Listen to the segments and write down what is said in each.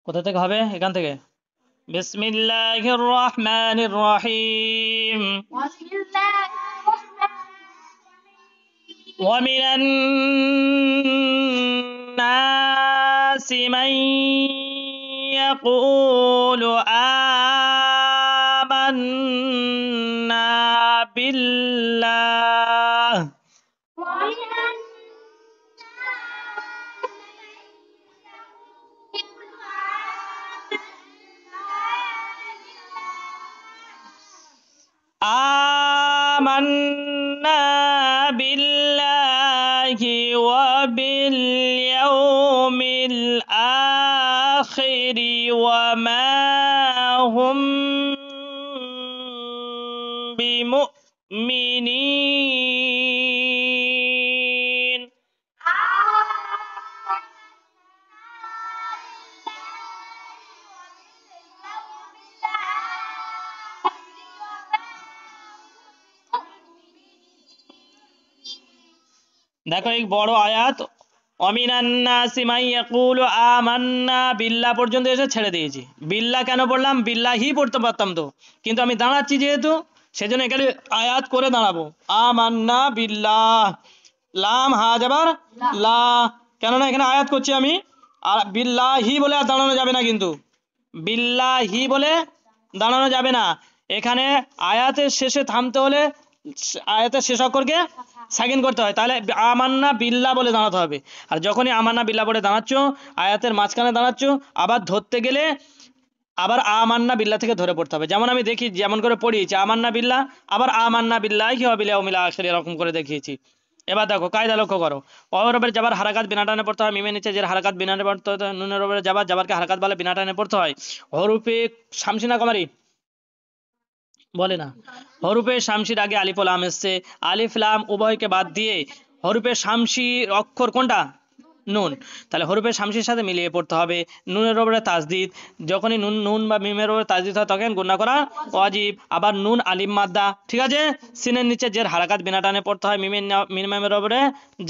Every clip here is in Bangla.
কোথা থেকে হবে? এখান থেকে। বিসমিল্লাহির রহমানির রহিম। ومن الناس من يقول آمنا بالله آمنا بالله وباليوم الآخر وما هم بمؤمنين দেখো এই বড় আয়াত অমিনান নাসি মান ইয়াকুলু আমান্না বিল্লাহ পর্যন্ত এসে ছেড়ে দিয়েছি। বিল্লাহ কেন পড়লাম? বিল্লাহি পড়তে পারতাম তো, কিন্তু আমি দাঁড়াচ্ছি যেহেতু সেজন্য এখানে আয়াত করে দাঁড়াবো। আমান্না বিল্লাহ, লাম হা যাবার লা, কেননা এখানে আয়াত করছি আমি। আর বিল্লাহি বলে আর দাঁড়ানো যাবে না, কিন্তু বিল্লাহি বলে দাঁড়ানো যাবে না। এখানে আয়াতের শেষে থামতে হলে আয়াতের শেষ অক্ষরকে সাকিন করতে হয়, তাহলে আমান্না বিল্লাহ বলে দাঁড়াতে হবে। আর যখনই আমান্না বিল্লাহ বলে দাঁড়াচ্ছ, আয়াতের মাঝখানে দাঁড়াচ্ছ, আবার ধরতে গেলে আবার আমান্না বিল্লাহ থেকে ধরে পড়তে হবে। যেমন আমি দেখি যেমন করে পড়িয়েছি আমান্না বিল্লাহ, আবার আমান্না বিল্লাহি ওয়া বিল ইয়াউমিল আখির এরকম করে দেখিয়েছি। এবার দেখো কায়দা লক্ষ্য করো। অরবের যাবার হারাকাত বিনা টানে পড়তে হয়, মিমের নিচে জের হারাকাত বিনা টানে পড়তে হয়, নুনের ওপরে যাবার যাবারকে হারাকাত বলে বিনা টানে পড়তে হয়। হরফে শামসিনা কমারি বলে না, হরফে শামসির আগে আলিফ ও লাম এসছে, আলিফ লাম উভয়কে বাদ দিয়ে হরফে শামসির অক্ষর কোনটা? নুন। তাহলে হরফে শামসির সাথে মিলিয়ে পড়তে হবে। নুনের ওপরে তাসদিদ, যখনই নুন নুন বা মিমের ওপরে তাসদিদ হয় তখন গুণা করা ওয়াজিব। আবার নুন আলিম মাদ্দা, ঠিক আছে। সিনের নিচে জের হারাকাত বিনা টানে পড়তে হয়, মিমের ওপরে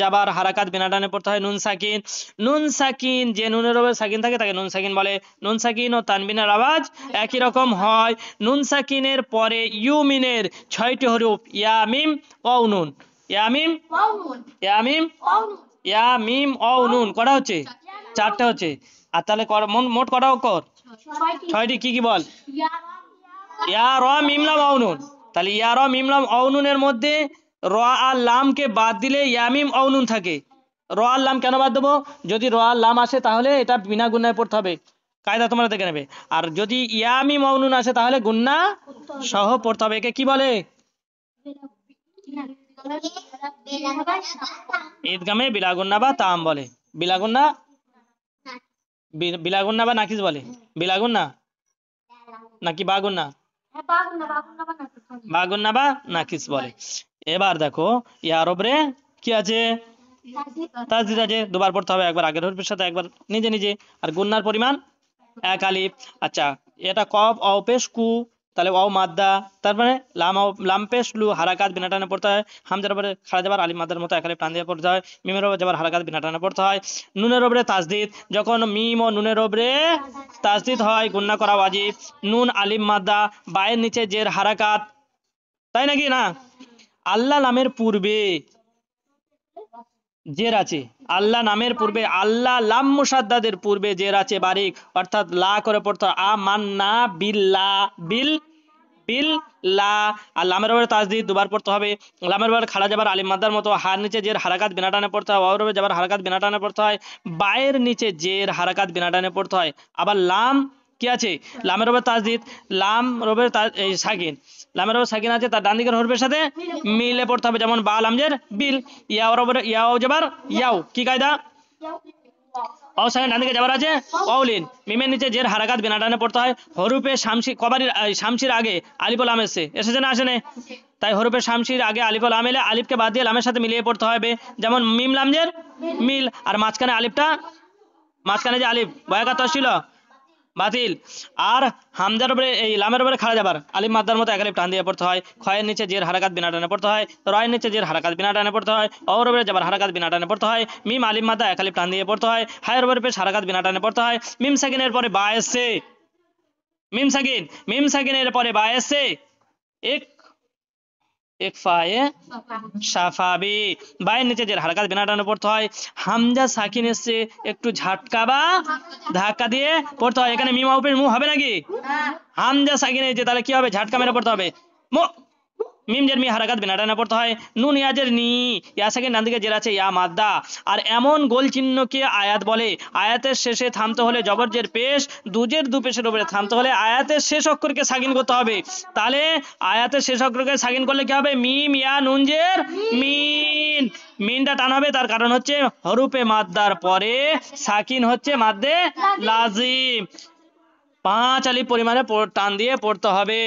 যাবার হারাকাত বিনা টানে পড়তে হয়। নুন সাকিন, নুন সাকিন যে নুনের ওপরে সাকিন থাকে তাকে নুন সাকিন বলে। নুন সাকিন ও তানবিনের আওয়াজ একই রকম হয়। নুন সাকিনের পরে ইউমিনের 6টি হরফ ইয়া মিম ওয়া নুন, ইয়া মিম ইয়া মিম ইয়া মিম ও নুন কটা হচ্ছে? 4টে হচ্ছে। আর তাহলে মোট কটা অক্ষর? 6টি। কি কি বল? ইয়া র মিম লাম ও নুন। তাহলে ইয়া র মিম লাম ও নুনের মধ্যে র আর লামকে বাদ দিলে ইয়া মিম ও নুন থাকে। র আর লাম কেন বাদ দেবো? যদি র আর লাম আসে তাহলে এটা বিনা গুণায় পড়তে হবে, কায়দা তোমরা দেখে নেবে। আর যদি ইয়া মিম ও নুন আসে তাহলে গুন্না সহ পড়তে হবে। একে কি বলে? ঈদগামে বিলাগুন্না বা তাম বলে। বিলাগুন্না বিলাগুন্না বা নাকিস বলে। বিলাগুন্না নাকি বাগুন্না? বাগুন্না বা নাকিস বলে। এবার দেখো ইয়ার উপরে কি আছে? তাসদিদ আছে, দুবার পড়তে হবে, একবার আগের হরফের সাথে একবার নিজে নিজে। আর গুন্নার পরিমাণ 1 আলিফ। আচ্ছা, এটা কফ অ পেশ কু, তাহলে ওয়াও মাদ্দা, তারপরে লাম পেশ লু হারাকাত বিনা টানে পড়তে হয়। হামজার উপরে খাড়া যাবার আলিফ মাদ্দার মতো 1 আলিফ টান দিয়ে পড়তে হয়। মিমের উপরে যাবার হারাকাত বিনা টানে পড়তে হয়। নুনের উপরে তাসদিদ, যখন মিম ও নুনের উপরে তাসদিদ হয় গুন্না করা ওয়াজিব। নুন আলিফ মাদ্দা, বায়ের নিচে জের হারাকাত, তাই নাকি না? আল্লাহ নামের পূর্বে জের আছে, আল্লাহ নামের পূর্বে, আল্লাহ লাম মুসাদ্দাদের পূর্বে জের আছে বারিক, অর্থাৎ লা করে পড়তে হয়। আমান্না বিল্লা, বিল বিল লা। আর লামের উপরে তাসদিদ দুবার পড়তে হবে। লামের উপরে খাড়া যাবার আলিফ মাদ্দার মতো হার নিচে জের হারাকাত বিনা টানে পড়তে হয়। ওয়াওর উপরে যাবার হারাকাত বিনা টানে পড়তে হয়। বায়ের নিচে জের হারাকাত বিনা টানে পড়তে হয়। আবার লাম কি আছে? লামের উপরে তাসদিদ, লাম রবের এই সাকিন, লামের উপর সাকিন আছে, তার ডান দিকের হরফের সাথে মিলে পড়তে হবে, যেমন বা লামজের বিল। ইয়াওর উপরে ইয়াও যাবার ইয়াও, কি কায়দা? অও সাকিন ডান দিকে যাবার আছে অউলিন। মিমের নিচে জের হারাকাত বিনা টানে পড়তে হয়। হরফে শামসি কবারির শামসির আগে আলিফ ও লাম এসেছে না আসেনে? তাই হরফে শামসির আগে আলিফ ও লাম এলে আলিফকে বাদ দিয়ে লামের সাথে মিলিয়ে পড়তে হবে, যেমন মিম লামজের মিল। আর মাঝখানে আলিফটা, মাঝখানে যে আলিফ বয়াকাত ছিল বাতিল। আর হামজার উপরে এই লামের উপরে খাড়া যাবার আলিফ মাদ্দার মতো এক আলিফ টান দিয়ে পড়তে হয়, খয়ের নিচে জের হারাকাত বিনা টানে পড়তে হয়, রয়ের নিচে জের হারাকাত বিনা টানে পড়তে হয়, অর উপরে যাবার হারাকাত বিনা টানে পড়তে হয়, মিম আলিফ মাদ্দা এক আলিফ টান দিয়ে পড়তে হয়, হায়ের উপরে পেশ হারাকাত বিনা টানে পড়তে হয়, মিম সাকিনের পরে বা এসছে, মিম সাকিনের পরে বা এসছে, এক এক ফায়ে সাফাবি, বায়ের নিচে যে হারকাত বিনা টানে পড়তে হয়, হামজা সাকিন এসছে একটু ঝাটকা বা ধাক্কা দিয়ে পড়তে হয়, এখানে মিম উপরে মু হবে নাকি? হামজা সাকিন এসেছে তাহলে কি হবে? ঝাটকা মেরে পড়তে হবে, মু, মিম জের মি হারাকাত বিনা টানে পড়তে হয়, নুন ইয়াজের নি, ইয়া সাকিন ডান দিকে জের আছে ইয়া মাদ্দা। আর এমন গোল চিহ্নকে আয়াত বলে। আয়াতের শেষে থামতে হলে জবর জের পেশ, দুজের দু পেশের উপরে থামতে হলে আয়াতের শেষ অক্ষরকে সাকিন করতে হবে। তাহলে আয়াতের শেষ অক্ষরকে সাকিন করলে কি হবে? মিম ইয়া নুন জের মিন, মিনটা টান হবে, তার কারণ হচ্ছে হরুপে মাদ্দার পরে সাকিন হচ্ছে মাদ্দে লাজিম, 5 আলিফ পরিমাণে টান দিয়ে পড়তে হবে।